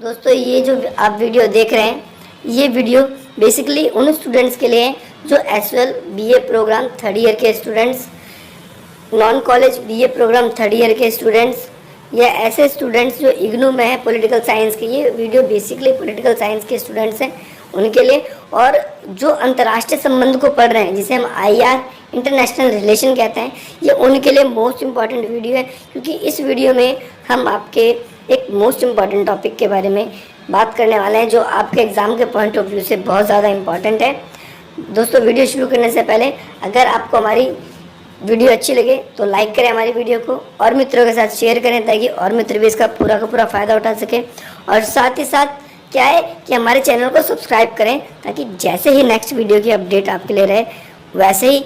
दोस्तों ये जो आप वीडियो देख रहे हैं, ये वीडियो बेसिकली उन स्टूडेंट्स के लिए है जो SL BA programme third year के students, non college BA programme third year के स्टूडेंट्स या ऐसे स्टूडेंट्स जो इग्नू में है पॉलिटिकल साइंस के। ये वीडियो बेसिकली पॉलिटिकल साइंस के स्टूडेंट्स हैं उनके लिए, और जो अंतर्राष्ट्रीय संबंध को पढ़ रहे हैं जिसे हम आईआर इंटरनेशनल रिलेशन कहते हैं, ये उनके लिए मोस्ट इम्पॉर्टेंट वीडियो है, क्योंकि इस वीडियो में हम आपके एक मोस्ट इम्पॉर्टेंट टॉपिक के बारे में बात करने वाले हैं जो आपके एग्ज़ाम के पॉइंट ऑफ व्यू से बहुत ज़्यादा इम्पॉर्टेंट है। दोस्तों वीडियो शुरू करने से पहले अगर आपको हमारी वीडियो अच्छी लगे तो लाइक करें हमारी वीडियो को, और मित्रों के साथ शेयर करें ताकि और मित्र भी इसका पूरा का पूरा फ़ायदा उठा सकें। और साथ ही साथ क्या है कि हमारे चैनल को सब्सक्राइब करें ताकि जैसे ही नेक्स्ट वीडियो की अपडेट आपके लिए रहे वैसे ही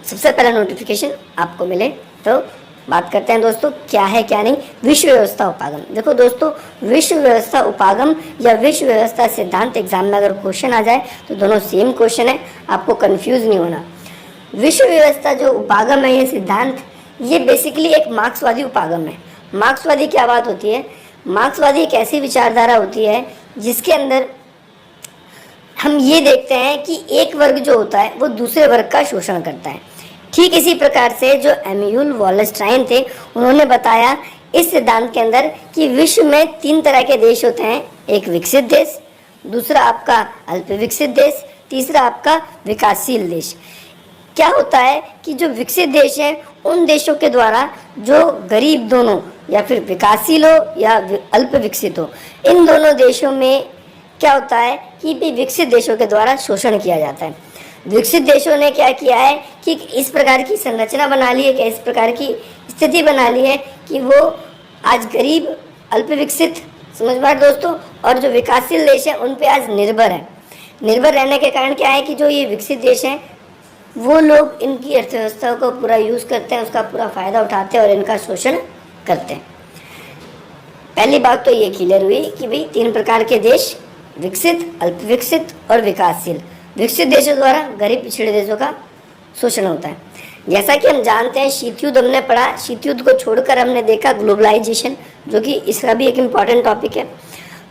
सबसे पहला नोटिफिकेशन आपको मिले। तो बात करते हैं दोस्तों क्या है क्या नहीं विश्व व्यवस्था उपागम। देखो दोस्तों, विश्व व्यवस्था उपागम या विश्व व्यवस्था सिद्धांत एग्जाम में अगर क्वेश्चन आ जाए तो दोनों सेम क्वेश्चन है, आपको कंफ्यूज नहीं होना। विश्व व्यवस्था जो उपागम है, ये सिद्धांत, ये बेसिकली एक मार्क्सवादी उपागम है। मार्क्सवादी क्या बात होती है? मार्क्सवादी एक ऐसी विचारधारा होती है जिसके अंदर हम ये देखते हैं कि एक वर्ग जो होता है वो दूसरे वर्ग का शोषण करता है। ठीक इसी प्रकार से जो एम्यूल वॉलस्टाइन थे उन्होंने बताया इस सिद्धांत के अंदर कि विश्व में 3 तरह के देश होते हैं, एक विकसित देश, दूसरा आपका अल्प विकसित देश, तीसरा आपका विकासशील देश। क्या होता है कि जो विकसित देश हैं उन देशों के द्वारा जो गरीब दोनों या फिर विकासशील हो या अल्प विकसित हो, इन दोनों देशों में क्या होता है कि भी विकसित देशों के द्वारा शोषण किया जाता है। विकसित देशों ने क्या किया है कि इस प्रकार की संरचना बना ली है, कि इस प्रकार की स्थिति बना ली है कि वो आज गरीब अल्प विकसित, समझ बात दोस्तों, और जो विकासशील देश है उन पे आज निर्भर है। निर्भर रहने के कारण क्या है कि जो ये विकसित देश हैं वो लोग इनकी अर्थव्यवस्था को पूरा यूज़ करते हैं, उसका पूरा फ़ायदा उठाते हैं और इनका शोषण करते हैं। पहली बात तो ये क्लियर हुई कि भाई 3 प्रकार के देश, विकसित, अल्प विकसित और विकासशील। विकसित देशों द्वारा गरीब पिछड़े देशों का शोषण होता है। जैसा कि हम जानते हैं, शीत युद्ध हमने पढ़ा, शीत युद्ध को छोड़कर हमने देखा ग्लोबलाइजेशन, जो कि इसका भी एक इम्पॉर्टेंट टॉपिक है।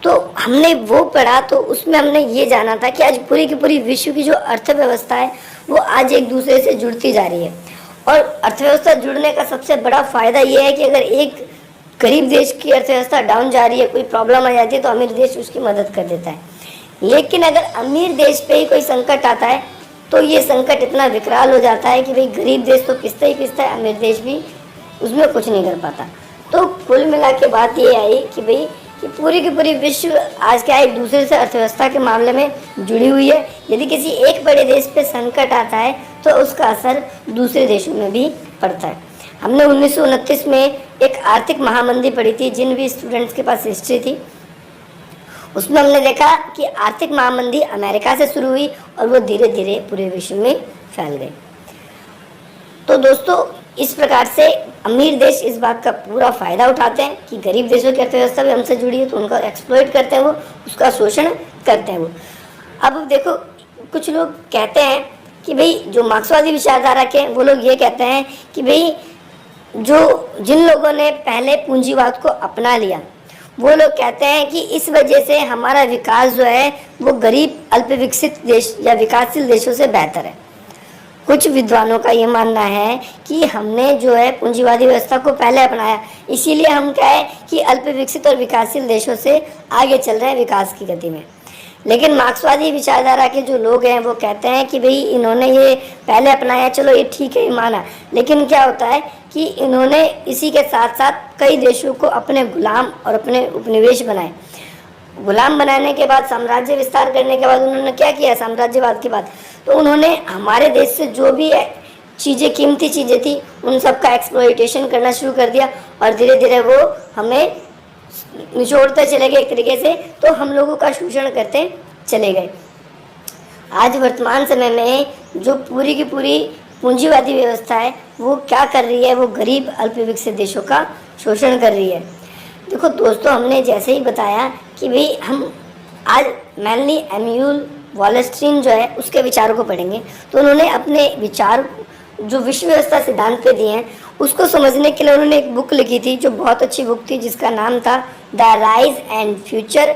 तो हमने वो पढ़ा, तो उसमें हमने ये जाना था कि आज पूरी की पूरी विश्व की जो अर्थव्यवस्था है वो आज एक दूसरे से जुड़ती जा रही है, और अर्थव्यवस्था जुड़ने का सबसे बड़ा फ़ायदा ये है कि अगर एक गरीब देश की अर्थव्यवस्था डाउन जा रही है, कोई प्रॉब्लम आ जाती है, तो अमीर देश उसकी मदद कर देता है। लेकिन अगर अमीर देश पे ही कोई संकट आता है तो ये संकट इतना विकराल हो जाता है कि भाई गरीब देश तो पिसता ही पिसता है, अमीर देश भी उसमें कुछ नहीं कर पाता। तो कुल मिला के बात ये आई कि भाई कि पूरी की पूरी विश्व आज क्या है, एक दूसरे से अर्थव्यवस्था के मामले में जुड़ी हुई है। यदि किसी एक बड़े देश पे संकट आता है तो उसका असर दूसरे देशों में भी पड़ता है। हमने 1929 में एक आर्थिक महामंदी पढ़ी थी, जिन भी स्टूडेंट्स के पास हिस्ट्री थी उसमें हमने देखा कि आर्थिक महामंदी अमेरिका से शुरू हुई और वो धीरे धीरे पूरे विश्व में फैल गई। तो दोस्तों इस प्रकार से अमीर देश इस बात का पूरा फ़ायदा उठाते हैं कि गरीब देशों की अर्थव्यवस्था भी हमसे जुड़ी है, तो उनका एक्सप्लॉइट करते हैं, वो उसका शोषण करते हैं वो। अब देखो, कुछ लोग कहते हैं कि भाई जो मार्क्सवादी विचारधारा के, वो लोग ये कहते हैं कि भाई जिन लोगों ने पहले पूंजीवाद को अपना लिया वो लोग कहते हैं कि इस वजह से हमारा विकास जो है वो गरीब अल्प विकसित देश या विकासशील देशों से बेहतर है। कुछ विद्वानों का ये मानना है कि हमने जो है पूंजीवादी व्यवस्था को पहले अपनाया, इसीलिए हम क्या है कि अल्प विकसित और विकासशील देशों से आगे चल रहे हैं विकास की गति में। लेकिन मार्क्सवादी विचारधारा के जो लोग हैं वो कहते हैं कि भाई इन्होंने ये पहले अपनाया, चलो ये ठीक है, माना, लेकिन क्या होता है कि इन्होंने इसी के साथ साथ कई देशों को अपने गुलाम और अपने उपनिवेश बनाए। गुलाम बनाने के बाद, साम्राज्य विस्तार करने के बाद उन्होंने क्या किया, साम्राज्यवाद के बाद, तो उन्होंने हमारे देश से जो भी चीज़ें, कीमती चीज़ें थी, उन सब का एक्सप्लॉइटेशन करना शुरू कर दिया और धीरे धीरे वो हमें निचोड़ते चले गए एक तरीके से, तो हम लोगों का शोषण करते चले गए। आज वर्तमान समय में जो पूरी की पूरी पूंजीवादी व्यवस्था है वो क्या कर रही है, वो गरीब अल्प विकसित देशों का शोषण कर रही है। देखो दोस्तों, हमने जैसे ही बताया कि भाई हम आज मेनली एम्यूल वॉलस्टाइन जो है उसके विचारों को पढ़ेंगे, तो उन्होंने अपने विचार जो विश्व व्यवस्था सिद्धांत पे दिए हैं उसको समझने के लिए उन्होंने एक बुक लिखी थी जो बहुत अच्छी बुक थी, जिसका नाम था the rise and future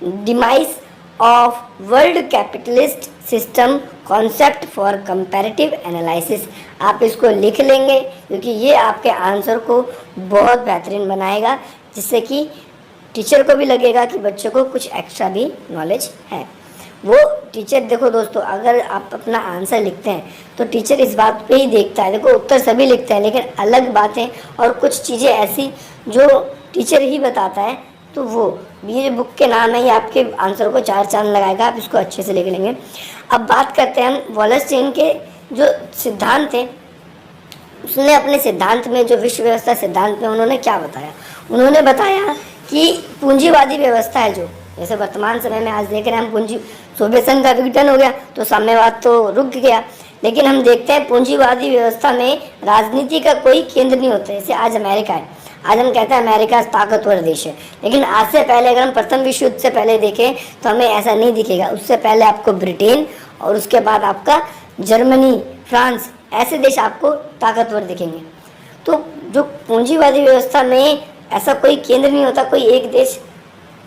demise of world capitalist system concept for comparative analysis. आप इसको लिख लेंगे क्योंकि ये आपके आंसर को बहुत बेहतरीन बनाएगा, जिससे कि टीचर को भी लगेगा कि बच्चों को कुछ एक्स्ट्रा भी नॉलेज है। वो टीचर, देखो दोस्तों, अगर आप अपना आंसर लिखते हैं तो टीचर इस बात पे ही देखता है। देखो उत्तर सभी लिखते हैं, लेकिन अलग बातें और कुछ चीज़ें ऐसी जो टीचर ही बताता है, तो वो ये बुक के नाम है, ये आपके आंसर को 4 चांद लगाएगा। आप इसको अच्छे से लिख लेंगे। अब बात करते हैं हम वॉलस्टाइन के जो सिद्धांत थे। उसने अपने सिद्धांत में, जो विश्व व्यवस्था सिद्धांत में, उन्होंने क्या बताया? उन्होंने बताया कि पूंजीवादी व्यवस्था है, जो जैसे वर्तमान समय में आज देख रहे हैं हम, पूंजी सोवियत संघ का विघटन हो गया तो साम्यवाद तो रुक गया, लेकिन हम देखते हैं पूंजीवादी व्यवस्था में राजनीति का कोई केंद्र नहीं होता। जैसे आज अमेरिका है, आज हम कहते हैं अमेरिका ताकतवर देश है, लेकिन आज से पहले अगर हम प्रथम विश्व युद्ध से पहले देखें तो हमें ऐसा नहीं दिखेगा। उससे पहले आपको ब्रिटेन और उसके बाद आपका जर्मनी, फ्रांस, ऐसे देश आपको ताकतवर दिखेंगे। तो जो पूंजीवादी व्यवस्था में ऐसा कोई केंद्र नहीं होता, कोई एक देश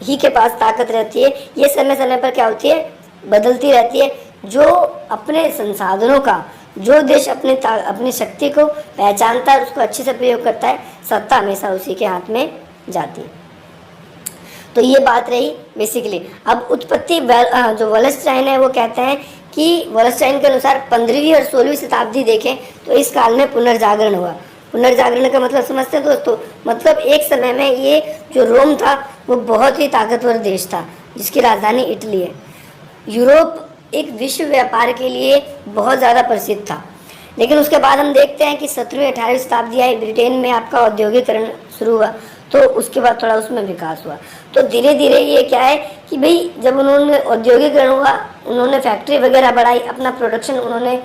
ही के पास ताकत रहती है। ये समय समय पर क्या होती है, बदलती रहती है। जो अपने संसाधनों का, जो देश अपनी शक्ति को पहचानता है, उसको अच्छे से प्रयोग करता है, सत्ता हमेशा उसी के हाथ में जाती है। तो ये बात रही बेसिकली। अब उत्पत्ति, जो वॉलस्टाइन है वो कहते हैं कि वॉलस्टाइन के अनुसार 15वीं और 16वीं शताब्दी देखें तो इस काल में पुनर्जागरण हुआ। पुनर्जागरण का मतलब समझते हैं दोस्तों? मतलब एक समय में ये जो रोम था वो बहुत ही ताकतवर देश था, जिसकी राजधानी इटली है। यूरोप एक विश्व व्यापार के लिए बहुत ज़्यादा प्रसिद्ध था, लेकिन उसके बाद हम देखते हैं कि 17वीं 18वीं शताब्दी आई, ब्रिटेन में आपका औद्योगिकरण शुरू हुआ, तो उसके बाद थोड़ा उसमें विकास हुआ। तो धीरे धीरे ये क्या है कि भाई जब उन्होंने औद्योगिकरण हुआ, उन्होंने फैक्ट्री वगैरह बढ़ाई, अपना प्रोडक्शन उन्होंने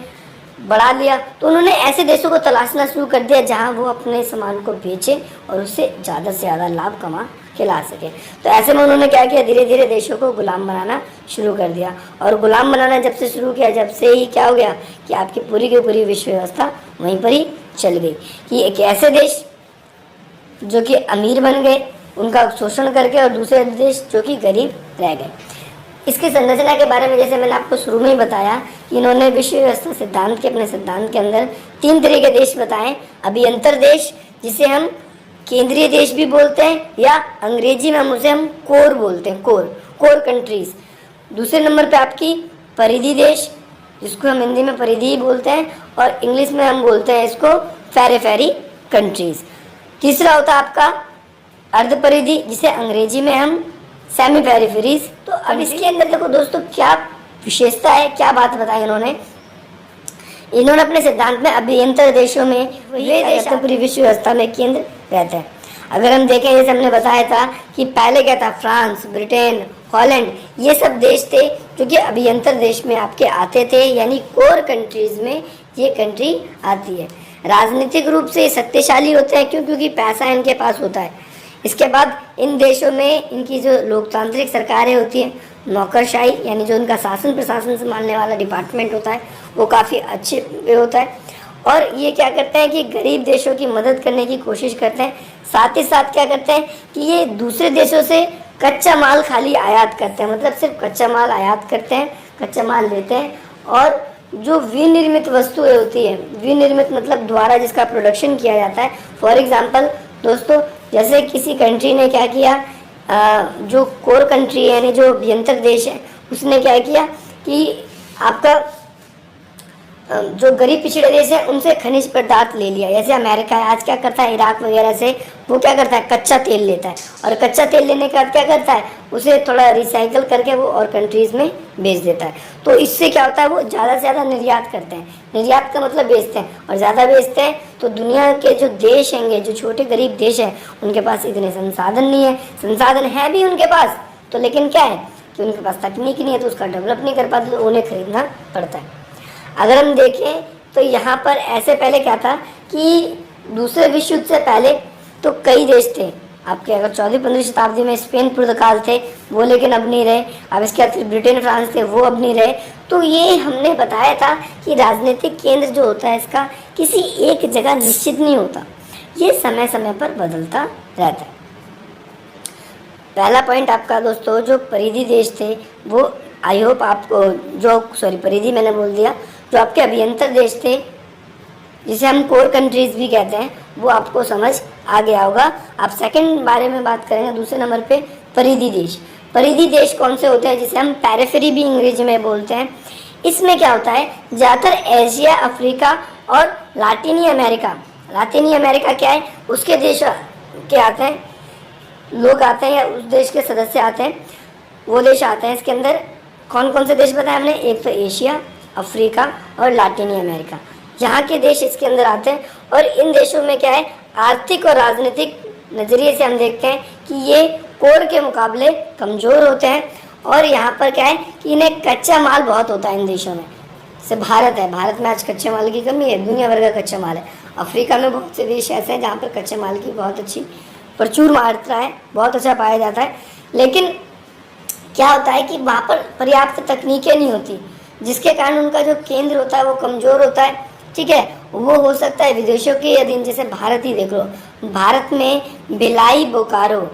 बढ़ा लिया, तो उन्होंने ऐसे देशों को तलाशना शुरू कर दिया जहां वो अपने सामान को बेचे और उससे ज़्यादा से ज़्यादा लाभ कमा के ला सके। तो ऐसे में उन्होंने क्या किया, धीरे धीरे देशों को गुलाम बनाना शुरू कर दिया। और गुलाम बनाना जब से शुरू किया, जब से ही क्या हो गया कि आपकी पूरी की पूरी विश्व व्यवस्था वहीं पर ही चल गई कि एक ऐसे देश जो कि अमीर बन गए उनका शोषण करके, और दूसरे देश जो कि गरीब रह गए। इसकी संरचना के बारे में जैसे मैंने आपको शुरू में ही बताया कि इन्होंने विश्व व्यवस्था सिद्धांत के, अपने सिद्धांत के अंदर 3 तरह के देश बताए। अभियंतर देश, जिसे हम केंद्रीय देश भी बोलते हैं, या अंग्रेजी में हम उसे कोर बोलते हैं, कोर कंट्रीज। दूसरे नंबर पे आपकी परिधि देश, जिसको हम हिंदी में परिधि ही बोलते हैं, और इंग्लिश में हम बोलते हैं इसको पेरिफेरी कंट्रीज। तीसरा होता है आपका अर्ध परिधि, जिसे अंग्रेजी में हम सेमी पेरिफेरीज। तो अब इसके अंदर देखो दोस्तों क्या विशेषता है, क्या बात बताई इन्होंने अपने सिद्धांत में अभियंतर देशों में वे देश पूरी विश्व व्यवस्था में केंद्र रहते हैं। अगर हम देखें, जैसे हमने बताया था कि पहले क्या था, फ्रांस, ब्रिटेन, हॉलैंड, ये सब देश थे जो कि अभियंतर देश में आपके आते थे, यानी कोर कंट्रीज में ये कंट्री आती है। राजनीतिक रूप से शक्तिशाली होते हैं, क्यों? क्योंकि पैसा इनके पास होता है। इसके बाद इन देशों में इनकी जो लोकतांत्रिक सरकारें होती हैं, नौकरशाही, यानी जो उनका शासन प्रशासन संभालने वाला डिपार्टमेंट होता है, वो काफ़ी अच्छे होता है। और ये क्या करते हैं कि गरीब देशों की मदद करने की कोशिश करते हैं। साथ ही साथ क्या करते हैं कि ये दूसरे देशों से कच्चा माल खाली आयात करते हैं, मतलब सिर्फ कच्चा माल आयात करते हैं, कच्चा माल लेते हैं। और जो विनिर्मित वस्तुएं होती है, विनिर्मित मतलब द्वारा जिसका प्रोडक्शन किया जाता है। फॉर एग्जाम्पल दोस्तों, जैसे किसी कंट्री ने क्या किया, जो कोर कंट्री है यानी जो अभ्यंतर देश है, उसने क्या किया कि आपका जो गरीब पिछड़े देश है उनसे खनिज पदार्थ ले लिया। जैसे अमेरिका है, आज क्या करता है, इराक वगैरह से वो क्या करता है, कच्चा तेल लेता है, और कच्चा तेल लेने के बाद क्या करता है, उसे थोड़ा रिसाइकल करके वो और कंट्रीज में बेच देता है। तो इससे क्या होता है, वो ज़्यादा से ज़्यादा निर्यात करते हैं। निर्यात का मतलब बेचते हैं, और ज़्यादा बेचते हैं तो दुनिया के जो देश होंगे, जो छोटे गरीब देश हैं, उनके पास इतने संसाधन नहीं है। संसाधन है भी उनके पास तो, लेकिन क्या है कि उनके पास तकनीक नहीं है, तो उसका डेवलप नहीं कर पाते, तो उन्हें खरीदना पड़ता है। अगर हम देखें तो यहाँ पर ऐसे पहले क्या था कि दूसरे विश्व युद्ध से पहले तो कई देश थे आपके, अगर 14वीं-15वीं शताब्दी में स्पेन पुर्तगाल थे वो, लेकिन अब नहीं रहे। अब इसके बाद फिर ब्रिटेन फ्रांस थे, वो अब नहीं रहे। तो ये हमने बताया था कि राजनीतिक केंद्र जो होता है इसका, किसी एक जगह निश्चित नहीं होता, ये समय समय पर बदलता रहता है। पहला पॉइंट आपका दोस्तों, जो परिधि देश थे वो आई होप आपको, परिधि मैंने बोल दिया, जो आपके अभियंतर देश थे जिसे हम कोर कंट्रीज भी कहते हैं, वो आपको समझ आ गया होगा। आप सेकंड बारे में बात करेंगे, दूसरे नंबर पे परिधि देश। परिधि देश कौन से होते हैं, जिसे हम पेरिफेरी भी अंग्रेजी में बोलते हैं। इसमें क्या होता है, ज़्यादातर एशिया, अफ्रीका और लातिनी अमेरिका क्या है, उसके देश के आते हैं, लोग आते हैं या उस देश के सदस्य आते हैं, वो देश आते हैं। इसके अंदर कौन कौन से देश बताए हमने, एक तो एशिया, अफ्रीका और लातिनी अमेरिका, यहाँ के देश इसके अंदर आते हैं। और इन देशों में क्या है, आर्थिक और राजनीतिक नज़रिए से हम देखते हैं कि ये कोर के मुकाबले कमज़ोर होते हैं। और यहाँ पर क्या है कि इन्हें कच्चा माल बहुत होता है इन देशों में। जैसे भारत है, भारत में आज कच्चे माल की कमी है, दुनिया भर का कच्चा माल है। अफ्रीका में बहुत से देश ऐसे हैं जहाँ पर कच्चे माल की बहुत अच्छी प्रचुर मात्रा है, बहुत अच्छा पाया जाता है। लेकिन क्या होता है कि वहाँ पर पर्याप्त तकनीकें नहीं होती, जिसके कारण उनका जो केंद्र होता है वो कमज़ोर होता है। ठीक है, वो हो सकता है विदेशों के अधीन। जैसे भारत ही देख लो, भारत में भिलाई बोकारो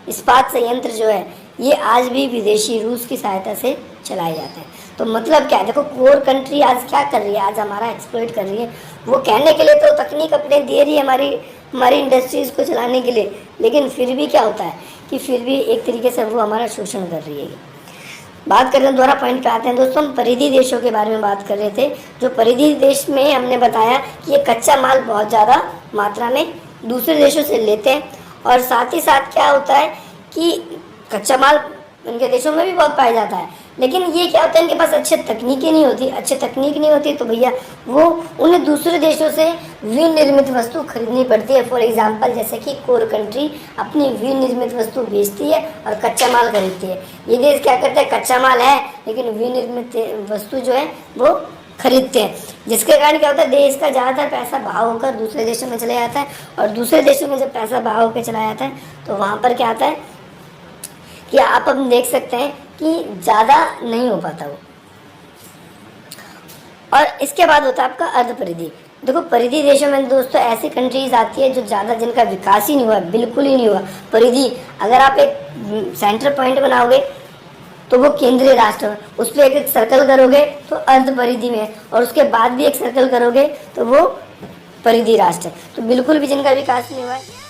इस्पात संयंत्र जो है ये आज भी विदेशी रूस की सहायता से चलाए जाते हैं। तो मतलब क्या है, देखो कोर कंट्री आज क्या कर रही है, आज हमारा एक्सप्लॉइट कर रही है। वो कहने के लिए तो तकनीक अपने दे रही है हमारी इंडस्ट्रीज़ को चलाने के लिए, लेकिन फिर भी क्या होता है कि फिर भी एक तरीके से वो हमारा शोषण कर रही है। बात करते हैं दोबारा पॉइंट पे आते हैं दोस्तों, हम परिधि देशों के बारे में बात कर रहे थे। जो परिधि देश में हमने बताया कि ये कच्चा माल बहुत ज़्यादा मात्रा में दूसरे देशों से लेते हैं। और साथ ही साथ क्या होता है कि कच्चा माल इनके देशों में भी बहुत पाया जाता है, लेकिन ये क्या होता है, इनके पास अच्छी तकनीकें नहीं होती। अच्छी तकनीक नहीं होती तो भैया वो उन्हें दूसरे देशों से विनिर्मित वस्तु खरीदनी पड़ती है। फॉर एग्जांपल जैसे कि कोर कंट्री अपनी विनिर्मित वस्तु बेचती है और कच्चा माल खरीदती है। ये देश क्या करते हैं, कच्चा माल है लेकिन विनिर्मित वस्तु जो है वो खरीदते हैं, जिसके कारण क्या होता है, देश का ज़्यादातर पैसा भाव होकर दूसरे देशों में चला जाता है। और दूसरे देशों में जब पैसा भाव होकर चला जाता है तो वहाँ पर क्या आता है कि आप अब देख सकते हैं कि ज़्यादा नहीं हो पाता वो। और इसके बाद होता है आपका अर्ध परिधि। देखो परिधि देशों में दोस्तों ऐसी कंट्रीज आती है जो ज़्यादा जिनका विकास ही नहीं हुआ, बिल्कुल ही नहीं हुआ। परिधि अगर आप एक सेंटर पॉइंट बनाओगे तो वो केंद्रीय राष्ट्र है, उस पर एक सर्कल करोगे तो अर्ध परिधि में, और उसके बाद भी एक सर्कल करोगे तो वो परिधि राष्ट्र है। तो बिल्कुल भी जिनका विकास नहीं हुआ है